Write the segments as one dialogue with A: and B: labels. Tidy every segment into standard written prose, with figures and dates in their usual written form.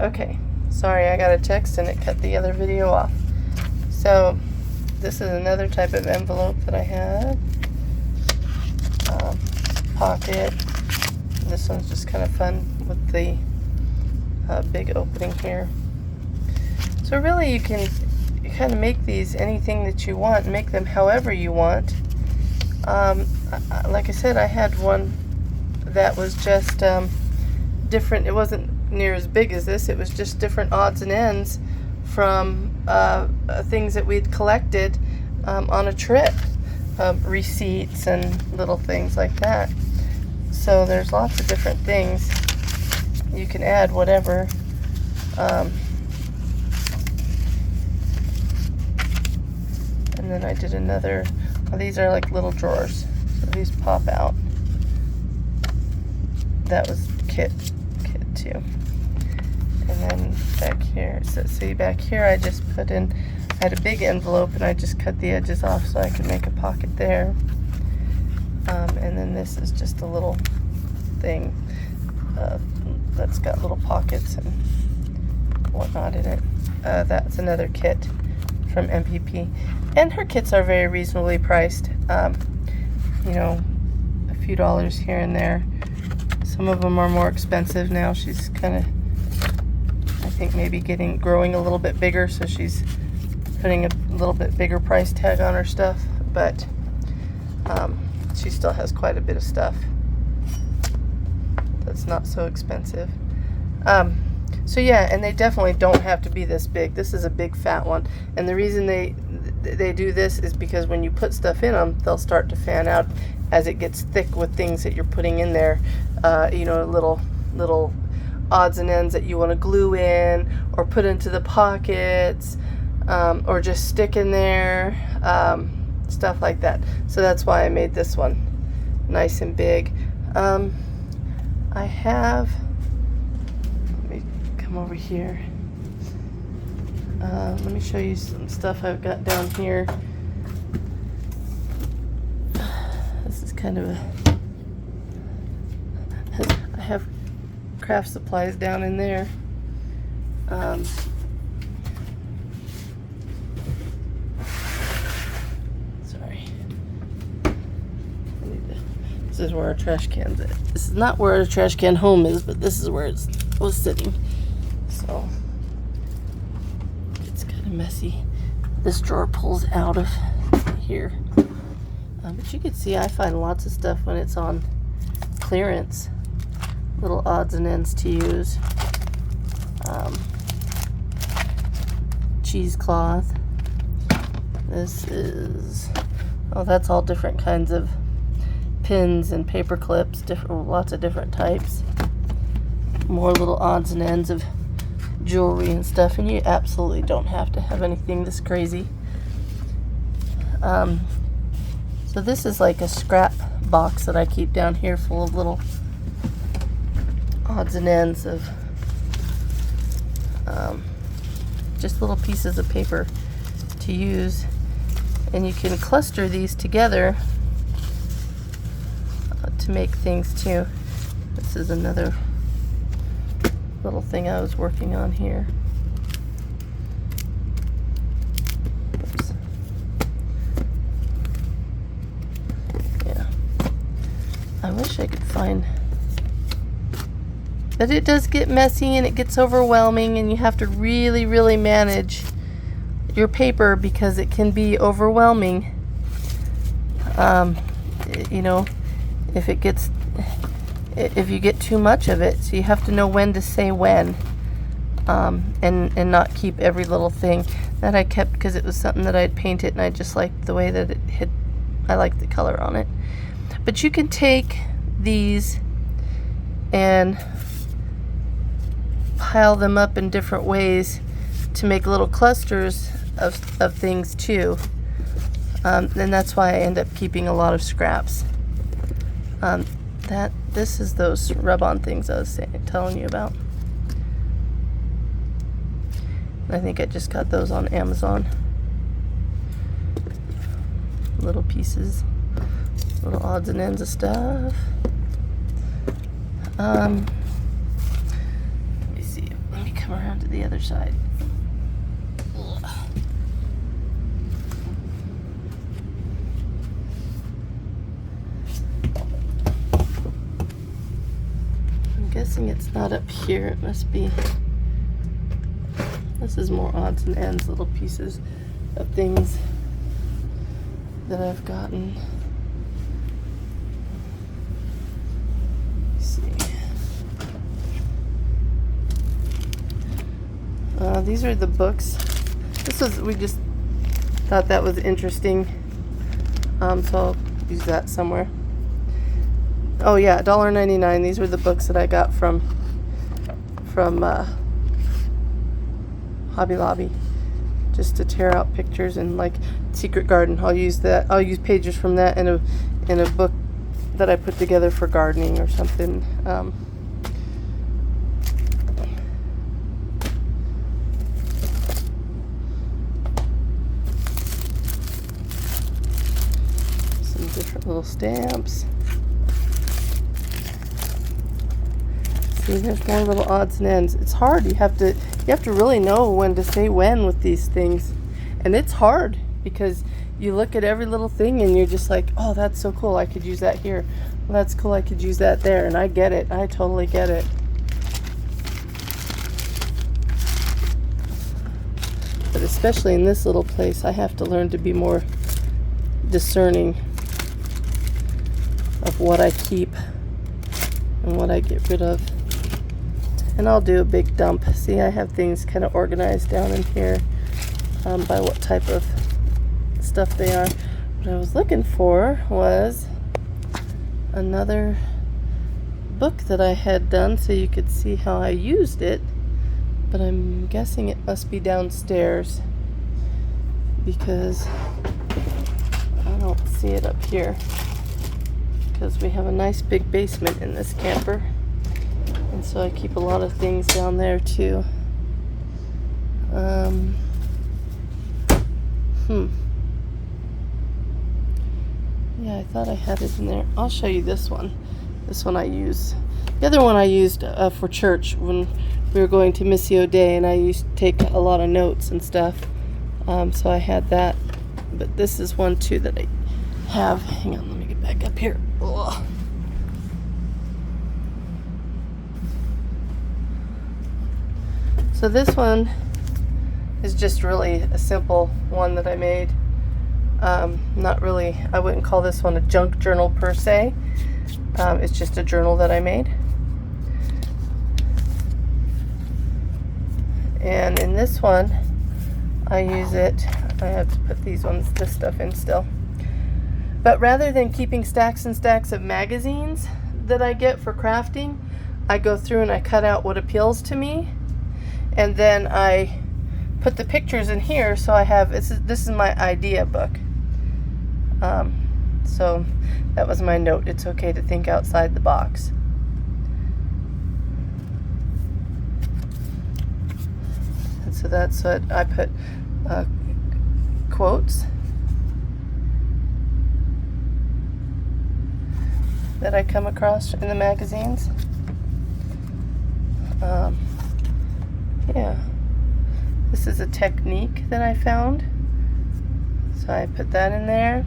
A: Okay, sorry, I got a text and it cut the other video off. So this is another type of envelope that I have. Pocket. This one's just kind of fun with the big opening here. So really you can kind of make these anything that you want, make them however you want. Like I said, I had one that was just different. It wasn't near as big as this. It was just different odds and ends from things that we'd collected on a trip, receipts and little things like that. So there's lots of different things. You can add whatever. And then I did another, these are like little drawers, so these pop out. That was kit too. And then back here, so see back here I just put in, I had a big envelope and I just cut the edges off so I could make a pocket there. And then this is just a little thing that's got little pockets and whatnot in it. That's another kit from MPP, and her kits are very reasonably priced. You know, a few dollars here and there. Some of them are more expensive now. She's kind of, I think, maybe growing a little bit bigger, so she's putting a little bit bigger price tag on her stuff, but she still has quite a bit of stuff that's not so expensive. So yeah, and they definitely don't have to be this big. This is a big fat one, and the reason they do this is because when you put stuff in them, they'll start to fan out as it gets thick with things that you're putting in there. You know, little odds and ends that you want to glue in or put into the pockets, or just stick in there, stuff like that. So that's why I made this one nice and big. I have, let me come over here. Let me show you some stuff I've got down here. This is kind of I have craft supplies down in there. Sorry. This is where our trash can's at. This is not where our trash can home is, but this is where it was sitting. So it's kind of messy. This drawer pulls out of here. But you can see I find lots of stuff when it's on clearance. Little odds and ends to use. Cheesecloth. This is, oh, that's all different kinds of pins and paper clips, lots of different types. More little odds and ends of jewelry and stuff, and you absolutely don't have to have anything this crazy. So this is like a scrap box that I keep down here full of little odds and ends of just little pieces of paper to use, and you can cluster these together to make things too. This is another little thing I was working on here. Oops. Yeah, I wish I could find, but it does get messy and it gets overwhelming, and you have to really, really manage your paper because it can be overwhelming. You know, if you get too much of it, so you have to know when to say when, and not keep every little thing. That I kept because it was something that I had painted and I just liked the way that it had, I liked the color on it. But you can take these and pile them up in different ways to make little clusters of things too. And that's why I end up keeping a lot of scraps. This is those rub-on things I was telling you about. I think I just got those on Amazon. Little pieces, little odds and ends of stuff. Let me see. Let me come around to the other side. Ugh. I'm guessing it's not up here. It must be. This is more odds and ends, little pieces of things that I've gotten. Let's see. These are the books. We just thought that was interesting. So I'll use that somewhere. Oh yeah, $1.99. These were the books that I got from Hobby Lobby, just to tear out pictures, and like Secret Garden. I'll use that. I'll use pages from that in a book that I put together for gardening or something. Some different little stamps. See, there's more little odds and ends. It's hard. You have to really know when to say when with these things. And it's hard because you look at every little thing and you're just like, oh, that's so cool. I could use that here. Well, that's cool. I could use that there. And I get it. I totally get it. But especially in this little place, I have to learn to be more discerning of what I keep and what I get rid of. And I'll do a big dump. See, I have things kind of organized down in here by what type of stuff they are. What I was looking for was another book that I had done so you could see how I used it. But I'm guessing it must be downstairs because I don't see it up here. Because we have a nice big basement in this camper. And so I keep a lot of things down there too. Yeah, I thought I had it in there. I'll show you this one. This one I use. The other one I used for church when we were going to Missio Dei, and I used to take a lot of notes and stuff. So I had that. But this is one too that I have. Hang on, let me get back up here. Ugh. So this one is just really a simple one that I made. Not really, I wouldn't call this one a junk journal per se. It's just a journal that I made. And in this one, I use it, I have to put this stuff in still. But rather than keeping stacks and stacks of magazines that I get for crafting, I go through and I cut out what appeals to me. And then I put the pictures in here, so I have, this is my idea book. So that was my note. It's okay to think outside the box. And so that's what I put quotes that I come across in the magazines. Yeah, this is a technique that I found, so I put that in there.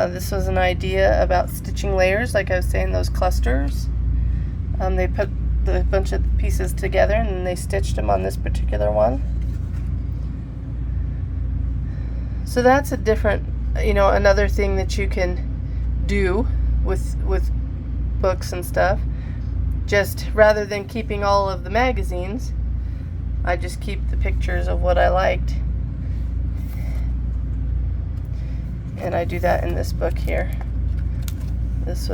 A: This was an idea about stitching layers, like I was saying, those clusters. They put a bunch of pieces together and then they stitched them on this particular one. So that's a different, another thing that you can do with books and stuff. Just rather than keeping all of the magazines, I just keep the pictures of what I liked. And I do that in this book here. These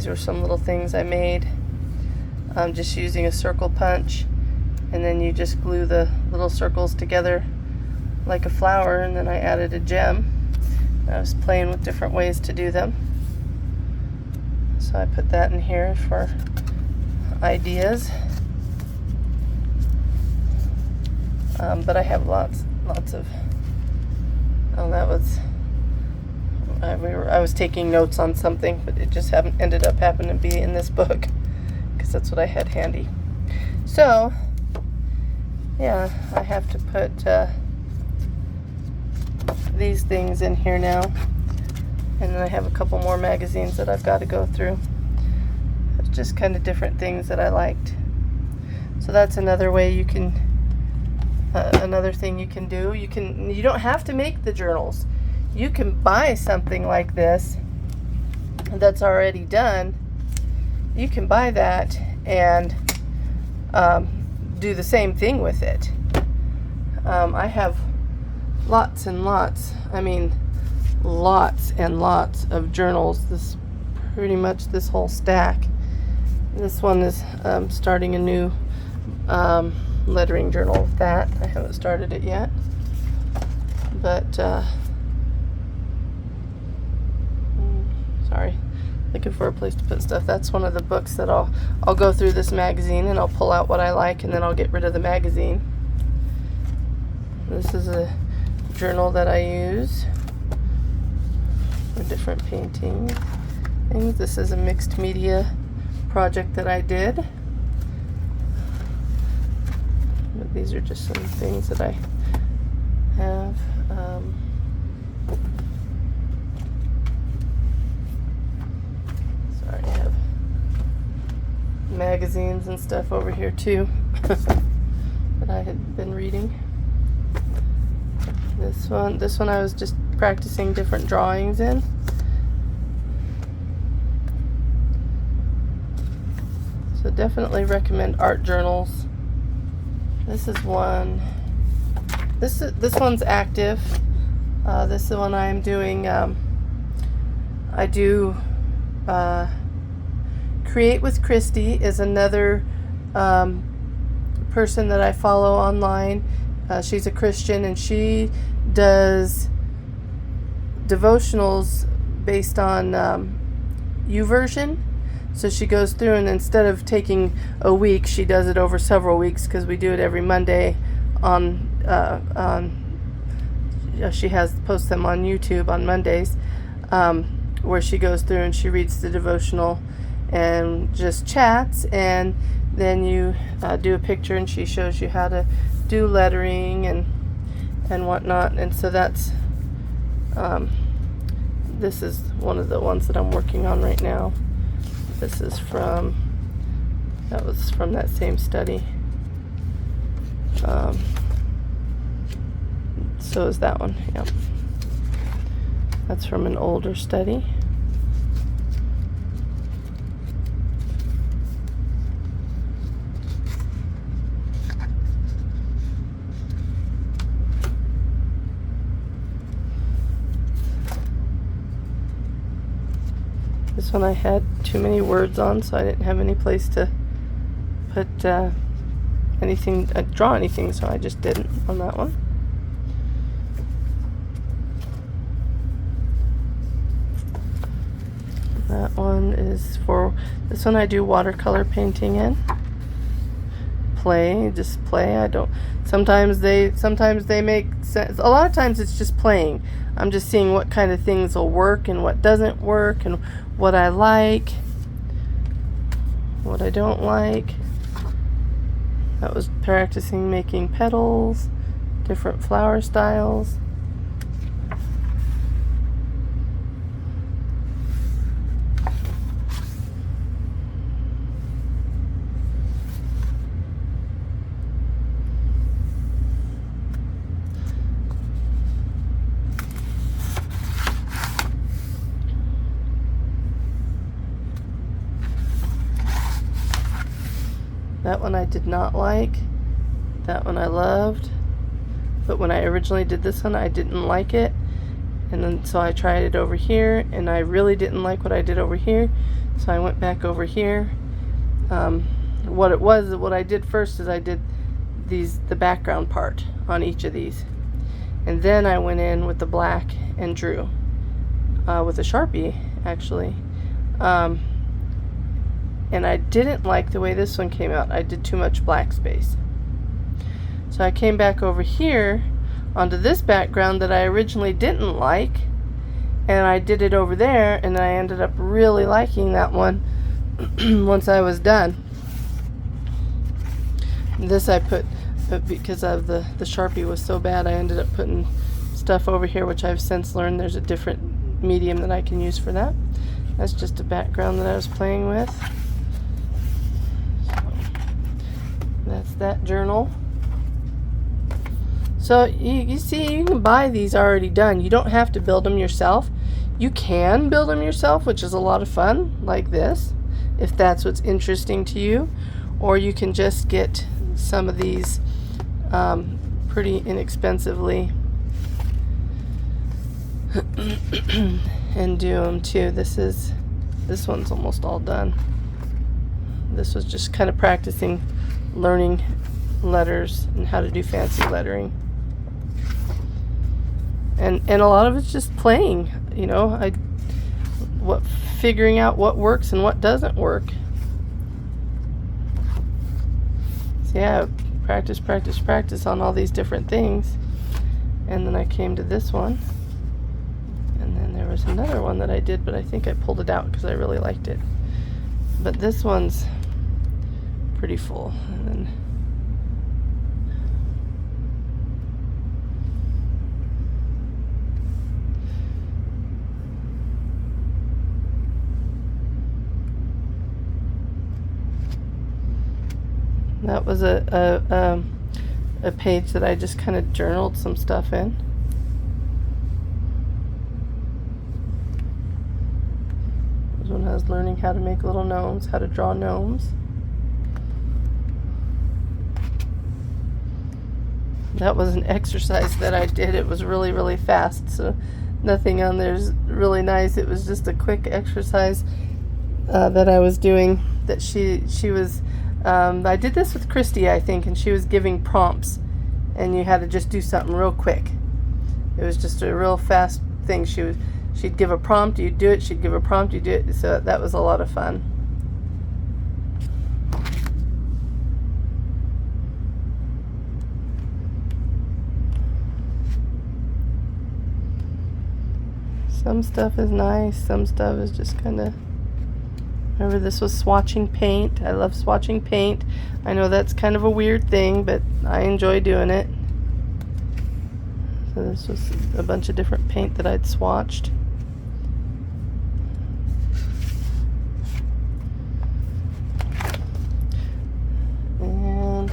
A: were some little things I made. Just using a circle punch, and then you just glue the little circles together like a flower, and then I added a gem. I was playing with different ways to do them. So I put that in here for ideas. But I have lots of. Oh, that was. I was taking notes on something, but it just ended up happening to be in this book because that's what I had handy. So, yeah, I have to put these things in here now. And then I have a couple more magazines that I've got to go through. It's just kind of different things that I liked. So that's another way you can, another thing you can do. You don't have to make the journals. You can buy something like this that's already done. You can buy that and do the same thing with it. I have lots and lots, lots and lots of journals. This pretty much this whole stack. This one is starting a new lettering journal with that. I haven't started it yet, but sorry, looking for a place to put stuff. That's one of the books that I'll go through this magazine and I'll pull out what I like and then I'll get rid of the magazine. This is a journal that I use for different painting things. This is a mixed media project that I did. But these are just some things that I have. Sorry, I have magazines and stuff over here too that I had been reading. This one I was just practicing different drawings in. So definitely recommend art journals. This is one. This one's active. This is the one I'm doing. I do Create with Christy is another person that I follow online. She's a Christian and she does devotionals based on YouVersion. So she goes through and instead of taking a week, she does it over several weeks because we do it every Monday she posts them on YouTube on Mondays, where she goes through and she reads the devotional and just chats, and then you do a picture and she shows you how to do lettering and whatnot. And so that's this is one of the ones that I'm working on right now. This is from that same study. So is that one. Yep. That's from an older study. This one I had too many words on, so I didn't have any place to put anything, draw anything, so I just didn't on that one. That one is this one I do watercolor painting in. Just play. I don't, sometimes they make sense. A lot of times it's just playing. I'm just seeing what kind of things will work and what doesn't work and what I like, what I don't like. That was practicing making petals, different flower styles. That one I did not like. That one I loved. But when I originally did this one, I didn't like it. And then so I tried it over here, and I really didn't like what I did over here. So I went back over here. What I did first is I did the background part on each of these. And then I went in with the black and drew. With a Sharpie, actually. And I didn't like the way this one came out. I did too much black space. So I came back over here onto this background that I originally didn't like, and I did it over there, and I ended up really liking that one once I was done. This I put, because of the Sharpie was so bad, I ended up putting stuff over here, which I've since learned there's a different medium that I can use for that. That's just a background that I was playing with. So that's that journal. So you see, you can buy these already done. You don't have to build them yourself. You can build them yourself, which is a lot of fun, like this, if that's what's interesting to you. Or you can just get some of these pretty inexpensively and do them too. This one's almost all done. This was just kind of practicing learning letters and how to do fancy lettering. And a lot of it's just playing, you know, figuring out what works and what doesn't work. So yeah, practice on all these different things. And then I came to this one. And then there was another one that I did, but I think I pulled it out because I really liked it. But this one's pretty full. And then that was a page that I just kind of journaled some stuff in. This one has learning how to make little gnomes, how to draw gnomes. That was an exercise that I did. It was really, really fast, so nothing on there's really nice. It was just a quick exercise that I was doing. That she was. I did this with Christy, I think, and she was giving prompts, and you had to just do something real quick. It was just a real fast thing. She'd give a prompt, you'd do it. She'd give a prompt, you'd do it. So that was a lot of fun. Some stuff is nice, some stuff is just kind of... Remember, this was swatching paint. I love swatching paint. I know that's kind of a weird thing, but I enjoy doing it. So this was a bunch of different paint that I'd swatched. And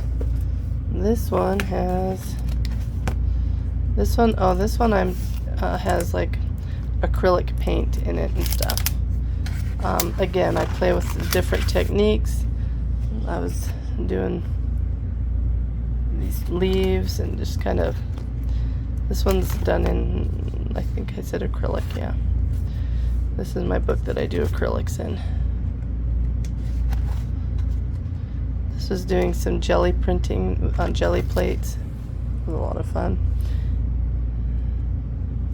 A: this one has... This one has like acrylic paint in it and stuff. Again, I play with different techniques. I was doing these leaves and just kind of... This one's done in, I think I said acrylic, yeah. This is my book that I do acrylics in. This is doing some jelly printing on jelly plates. It was a lot of fun.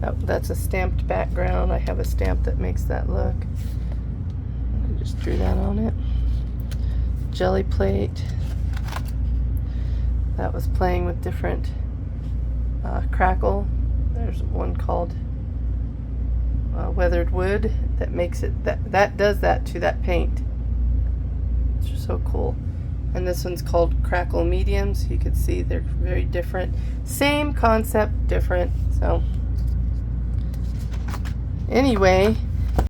A: That's a stamped background. I have a stamp that makes that look. I just drew that on it. Jelly plate. That was playing with different crackle. There's one called weathered wood that makes it, that does that to that paint. It's just so cool. And this one's called crackle mediums. You can see they're very different. Same concept, different. So anyway,